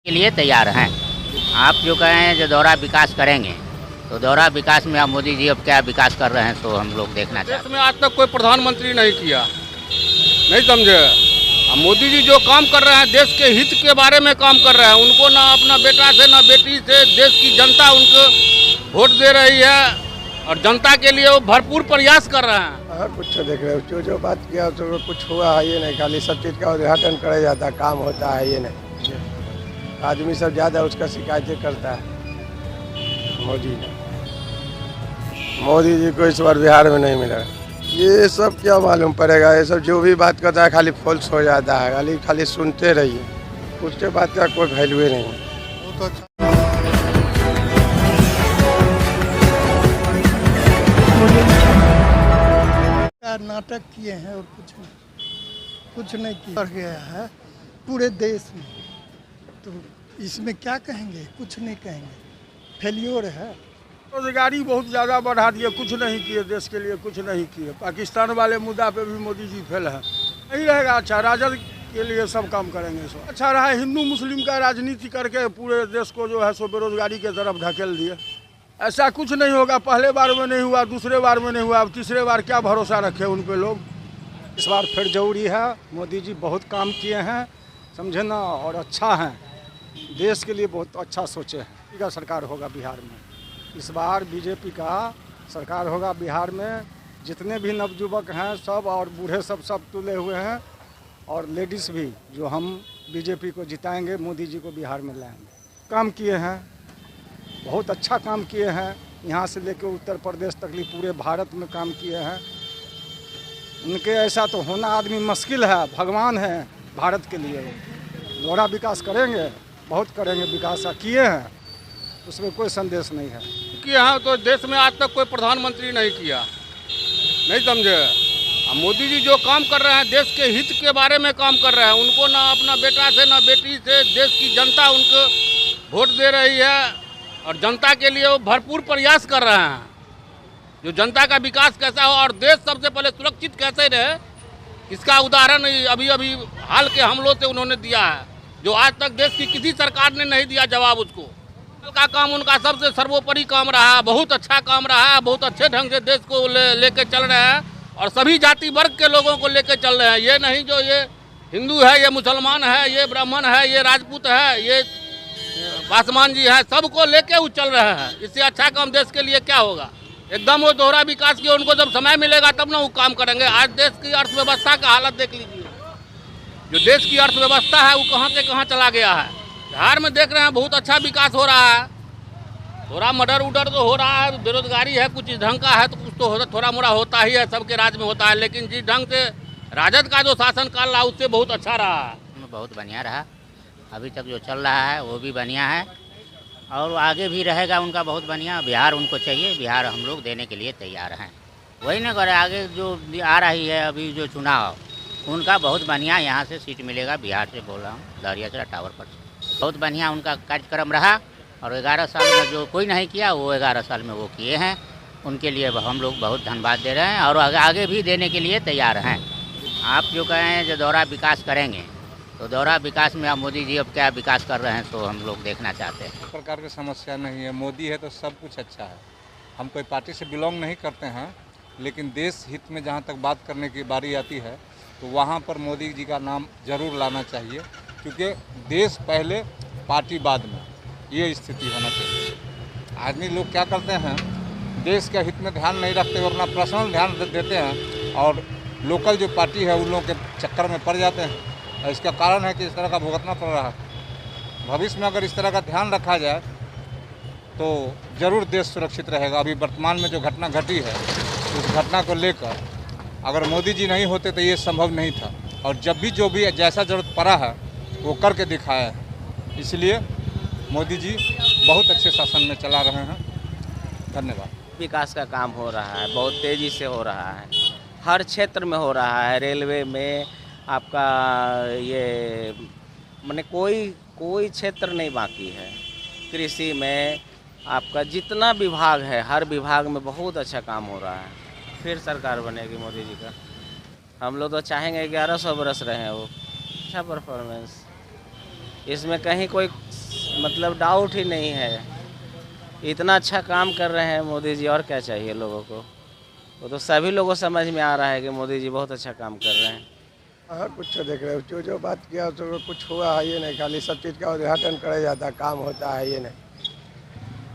के लिए तैयार हैं। आप जो कहें जो दोहरा विकास करेंगे, तो दोहरा विकास में अब मोदी जी अब क्या विकास कर रहे हैं सो हम लोग देखना चाहते हैं। देश में आज तक कोई प्रधानमंत्री नहीं किया, नहीं समझे। अब मोदी जी जो काम कर रहे हैं देश के हित के बारे में काम कर रहे हैं। उनको ना अपना बेटा से ना बेटी से देश की जनता उनको वोट दे रही है और जनता के लिए वो भरपूर प्रयास कर रहे हैं। हर कुछ देख रहे हो, जो बात किया तो कुछ हुआ है ये नहीं, खाली सब चीज़ का उद्घाटन कराया जाता है, काम होता है ये नहीं। आदमी सब ज़्यादा उसका शिकायतें करता है मोदी जी को इस बार बिहार में नहीं मिला। ये सब क्या मालूम पड़ेगा, ये सब जो भी बात करता है खाली फॉल्स हो जाता है, खाली सुनते रहिए, उसके बात का कोई वैल्यू नहीं है। नाटक किए हैं और कुछ नहीं किया, बढ़ गया है पूरे देश में, तो इसमें क्या कहेंगे, कुछ नहीं कहेंगे, फेलियर है। रोजगारी बहुत ज़्यादा बढ़ा दिए, कुछ नहीं किए, देश के लिए कुछ नहीं किए। पाकिस्तान वाले मुद्दा पे भी मोदी जी फेल है, नहीं रहेगा अच्छा। राजद के लिए सब काम करेंगे, सब अच्छा रहा। हिंदू मुस्लिम का राजनीति करके पूरे देश को जो है सो बेरोजगारी के तरफ धकेल दिए। ऐसा कुछ नहीं होगा, पहले बार में नहीं हुआ, दूसरे बार में नहीं हुआ, अब तीसरे बार क्या भरोसा रखे उन पे लोग। इस बार फिर जरूरी है, मोदी जी बहुत काम किए हैं, समझे ना, और अच्छा हैं, देश के लिए बहुत अच्छा सोचे हैं। बीजेपी का सरकार होगा बिहार में, इस बार बीजेपी का सरकार होगा बिहार में। जितने भी नवयुवक हैं सब और बूढ़े सब तुले हुए हैं, और लेडीज़ भी, जो हम बीजेपी को जिताएंगे, मोदी जी को बिहार में लाएंगे। काम किए हैं, बहुत अच्छा काम किए हैं, यहाँ से लेकर उत्तर प्रदेश तक पूरे भारत में काम किए हैं। उनके ऐसा तो होना आदमी मुश्किल है, भगवान है भारत के लिए। दोहरा विकास करेंगे, बहुत करेंगे, विकास किए हैं, उसमें कोई संदेश नहीं है। कि यहाँ तो देश में आज तक कोई प्रधानमंत्री नहीं किया, नहीं समझे। अब मोदी जी जो काम कर रहे हैं देश के हित के बारे में काम कर रहे हैं। उनको ना अपना बेटा से ना बेटी से देश की जनता उनको वोट दे रही है और जनता के लिए वो भरपूर प्रयास कर रहे हैं। जो जनता का विकास कैसा हो और देश सबसे पहले सुरक्षित कैसे रहे, इसका उदाहरण अभी हाल के हमलों से उन्होंने दिया है, जो आज तक देश की किसी सरकार ने नहीं दिया जवाब उसको। का काम उनका सबसे सर्वोपरि काम रहा, बहुत अच्छा काम रहा, बहुत अच्छे ढंग से देश को लेके चल रहे हैं और सभी जाति वर्ग के लोगों को लेके चल रहे हैं। ये नहीं जो ये हिंदू है, ये मुसलमान है, ये ब्राह्मण है, ये राजपूत है, ये पासवान जी है, सबको लेके वो चल रहे हैं। इससे अच्छा काम देश के लिए क्या होगा। एकदम वो दोहरा विकास की उनको जब समय मिलेगा तब ना वो काम करेंगे। आज देश की अर्थव्यवस्था का हालत देख लीजिए, जो देश की अर्थव्यवस्था है वो कहाँ से कहाँ चला गया है। बिहार में देख रहे हैं बहुत अच्छा विकास हो रहा है, थोड़ा मर्डर उडर तो हो रहा है, बेरोजगारी है, कुछ इस ढंग का है तो कुछ तो थोड़ा मोड़ा होता ही है, सबके राज्य में होता है। लेकिन जिस ढंग से राजद का जो शासनकाल रहा उससे बहुत अच्छा रहा है। बहुत बढ़िया रहा, अभी तक जो चल रहा है वो भी बढ़िया है और आगे भी रहेगा उनका बहुत बढ़िया। बिहार उनको चाहिए, बिहार हम लोग देने के लिए तैयार हैं। वही ना करे, आगे जो आ रही है अभी जो चुनाव, उनका बहुत बढ़िया यहाँ से सीट मिलेगा। बिहार से बोल रहा हूँ, लहरियासराय टावर पर से बहुत बढ़िया उनका कार्यक्रम रहा और 11 साल में जो कोई नहीं किया वो 11 साल में वो किए हैं। उनके लिए हम लोग बहुत धन्यवाद दे रहे हैं और आगे भी देने के लिए तैयार हैं। आप जो कहें जो दोहरा विकास करेंगे, तो दोहरा विकास में अब मोदी जी अब क्या विकास कर रहे हैं तो हम लोग देखना चाहते हैं। प्रकार की समस्या नहीं है, मोदी है तो सब कुछ अच्छा है। हम कोई पार्टी से बिलोंग नहीं करते हैं, लेकिन देश हित में जहाँ तक बात करने की बारी आती है तो वहाँ पर मोदी जी का नाम जरूर लाना चाहिए, क्योंकि देश पहले पार्टी बाद में, ये स्थिति होना चाहिए। आदमी लोग क्या करते हैं, देश के हित में ध्यान नहीं रखते हुए अपना पर्सनल ध्यान देते हैं और लोकल जो पार्टी है उन लोगों के चक्कर में पड़ जाते हैं। इसका कारण है कि इस तरह का भुगतना पड़ रहा है। भविष्य में अगर इस तरह का ध्यान रखा जाए तो ज़रूर देश सुरक्षित रहेगा। अभी वर्तमान में जो घटना घटी है, उस घटना को लेकर अगर मोदी जी नहीं होते तो ये संभव नहीं था, और जब भी जो भी जैसा ज़रूरत पड़ा है वो करके दिखाया है। इसलिए मोदी जी बहुत अच्छे शासन में चला रहे हैं। धन्यवाद। विकास का काम हो रहा है, बहुत तेज़ी से हो रहा है, हर क्षेत्र में हो रहा है। रेलवे में आपका ये माने कोई क्षेत्र नहीं बाकी है। कृषि में आपका जितना विभाग है, हर विभाग में बहुत अच्छा काम हो रहा है। फिर सरकार बनेगी मोदी जी का, हम लोग तो चाहेंगे 1100 बरस रहे हैं वो। अच्छा परफॉर्मेंस, इसमें कहीं कोई मतलब डाउट ही नहीं है। इतना अच्छा काम कर रहे हैं मोदी जी, और क्या चाहिए लोगों को। वो तो सभी लोगों को समझ में आ रहा है कि मोदी जी बहुत अच्छा काम कर रहे हैं। हर कुछ तो देख रहे हो, जो बात किया तो कुछ हुआ है ये नहीं, खाली सब चीज़ का उद्घाटन करा जाता है, काम होता है ये नहीं।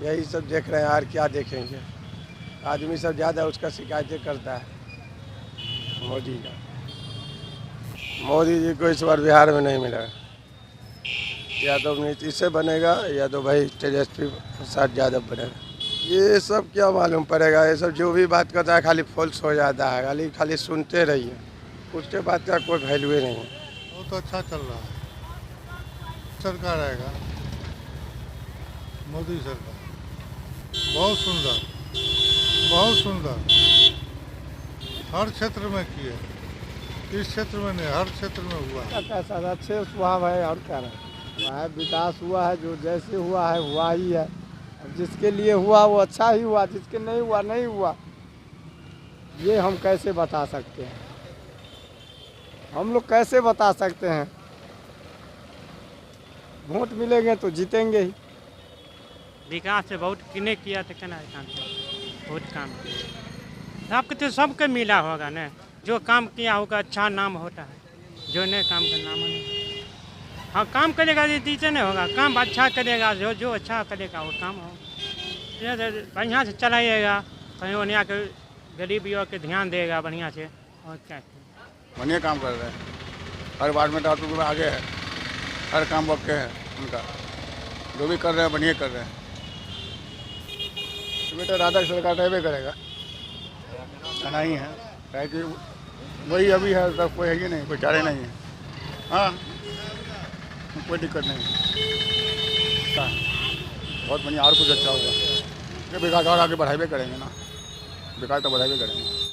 यही सब देख रहे हैं, और क्या देखेंगे। आदमी सब ज़्यादा उसका शिकायतें करता है मोदी का। मोदी जी को इस बार बिहार में नहीं मिला, या तो नीतीश से बनेगा या तो भाई तेजस्वी प्रसाद यादव बनेगा। ये सब क्या मालूम पड़ेगा, ये सब जो भी बात करता है खाली फॉल्स हो जाता है, खाली सुनते रहिए, उसके बाद का कोई वैल्यू नहीं है। बहुत अच्छा चल रहा है, सरकार आएगा मोदी सरकार, बहुत सुंदर, बहुत सुंदर। हर क्षेत्र में किए, इस क्षेत्र में नहीं, हर क्षेत्र में हुआ। कैसा अच्छे स्वभाव है, और क्या है, विकास हुआ है, जो जैसे हुआ है हुआ ही है। जिसके लिए हुआ वो अच्छा ही हुआ, जिसके नहीं हुआ नहीं हुआ। ये हम कैसे बता सकते हैं, हम लोग कैसे बता सकते हैं। वोट मिलेंगे तो जीतेंगे ही। विकास से बहुत किने किया तो कहना काम बहुत काम किया, आपको तो सबके मिला होगा ना। जो काम किया होगा अच्छा नाम होता है, जो नहीं काम का नाम नहीं। हाँ, काम करेगा टीचर नहीं होगा, काम अच्छा करेगा, जो अच्छा करेगा वो काम हो। बढ़िया से चलाइएगा, कहीं उन्हें के गरीबियों के ध्यान देगा बढ़िया से, और क्या बढ़िया काम कर रहे हैं। हर डिपार्टमेंट में आगे है, हर काम वक्त है उनका, जो भी कर रहे हैं बढ़िया कर रहे हैं। बेटा राधा सरकार रहबे करेगा, नहीं है क्या कि वही अभी है, तब कोई है ही नहीं, कोई चारे नहीं है। हाँ, कोई दिक्कत नहीं है, बहुत बढ़िया, और कुछ अच्छा होगा। ये विकास और आगे बढ़ावे करेंगे ना, विकास तो बढ़ावे करेंगे।